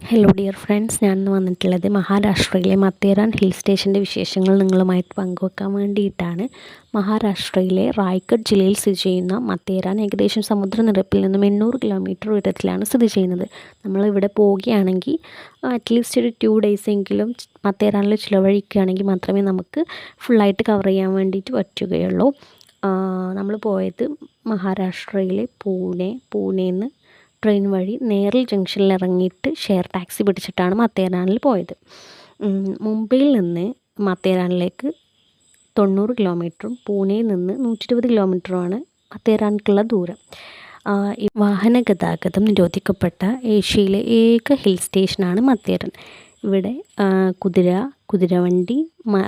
Hello dear friends, ഞാനിന്ന് വന്നിട്ടുള്ളത് മഹാരാഷ്ട്രയിലെ മത്തേറാൻ ഹിൽ സ്റ്റേഷൻ്റെ വിശേഷങ്ങൾ നിങ്ങളുമായിട്ട് പങ്കുവെക്കാൻ വേണ്ടിയിട്ടാണ്. മഹാരാഷ്ട്രയിലെ റായ്ഗഡ് ജില്ലയിൽ സ്ഥിതി ചെയ്യുന്ന മത്തേറാൻ ഏകദേശം സമുദ്രനിരപ്പിൽ നിന്നും 800 കിലോമീറ്റർ ഉയരത്തിലാണ് സ്ഥിതി ചെയ്യുന്നത്. നമ്മളിവിടെ പോവുകയാണെങ്കിൽ അറ്റ്ലീസ്റ്റ് ഒരു 2 ഡേയ്സ് എങ്കിലും മത്തേറാനിൽ ചിലവഴിക്കുകയാണെങ്കിൽ മാത്രമേ നമുക്ക് ഫുള്ളായിട്ട് കവർ ചെയ്യാൻ വേണ്ടിയിട്ട് പറ്റുകയുള്ളൂ. നമ്മൾ പോയത് മഹാരാഷ്ട്രയിലെ പൂനെയിൽ നിന്ന് ട്രെയിൻ വഴി നേരൽ ജംഗ്ഷനിൽ ഇറങ്ങിയിട്ട് ഷെയർ ടാക്സി പിടിച്ചിട്ടാണ് മത്തേറാനിൽ പോയത്. മുംബൈയിൽ നിന്ന് മത്തേറാനിലേക്ക് 90 കിലോമീറ്ററും പൂനെയിൽ നിന്ന് 120 കിലോമീറ്ററുമാണ് മത്തേറാനിലേക്കുള്ള ദൂരം. വാഹന ഗതാഗതം നിരോധിക്കപ്പെട്ട ഏഷ്യയിലെ ഏക ഹിൽ സ്റ്റേഷനാണ് മത്തേറാൻ. ഇവിടെ കുതിരവണ്ടി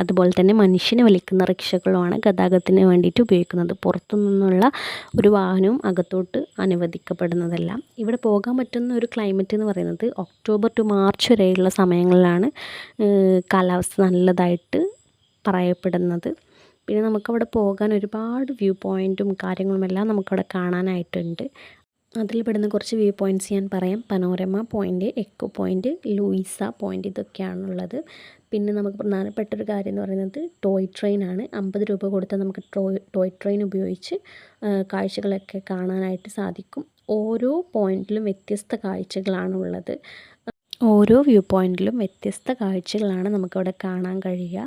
അതുപോലെ തന്നെ മനുഷ്യനെ വലിക്കുന്ന റിക്ഷകളുമാണ് ഗതാഗതത്തിന് വേണ്ടിയിട്ട് ഉപയോഗിക്കുന്നത്. പുറത്തു നിന്നുള്ള ഒരു വാഹനവും അകത്തോട്ട് അനുവദിക്കപ്പെടുന്നതല്ല. ഇവിടെ പോകാൻ പറ്റുന്ന ഒരു ക്ലൈമറ്റ് എന്ന് പറയുന്നത് ഒക്ടോബർ ടു മാർച്ച് വരെയുള്ള സമയങ്ങളിലാണ് കാലാവസ്ഥ നല്ലതായിട്ട് പറയപ്പെടുന്നത്. പിന്നെ നമുക്കവിടെ പോകാൻ ഒരുപാട് വ്യൂ പോയിൻറ്റും കാര്യങ്ങളുമെല്ലാം നമുക്കവിടെ കാണാനായിട്ടുണ്ട്. അതിൽ പെടുന്ന കുറച്ച് വ്യൂ പോയിൻറ്റ്സ് ഞാൻ പറയാം. Panorama point, echo point, Louisa point ഇതൊക്കെയാണുള്ളത്. പിന്നെ നമുക്ക് പ്രധാനപ്പെട്ട ഒരു കാര്യം എന്ന് പറയുന്നത് ടോയ് ട്രെയിനാണ്. 50 രൂപ കൊടുത്താൽ നമുക്ക് ടോയ് ട്രെയിൻ ഉപയോഗിച്ച് കാഴ്ചകളൊക്കെ കാണാനായിട്ട് സാധിക്കും. ഓരോ പോയിൻറ്റിലും വ്യത്യസ്ത കാഴ്ചകളാണുള്ളത്. ഓരോ വ്യൂ പോയിൻറ്റിലും വ്യത്യസ്ത കാഴ്ചകളാണ് നമുക്കവിടെ കാണാൻ കഴിയുക.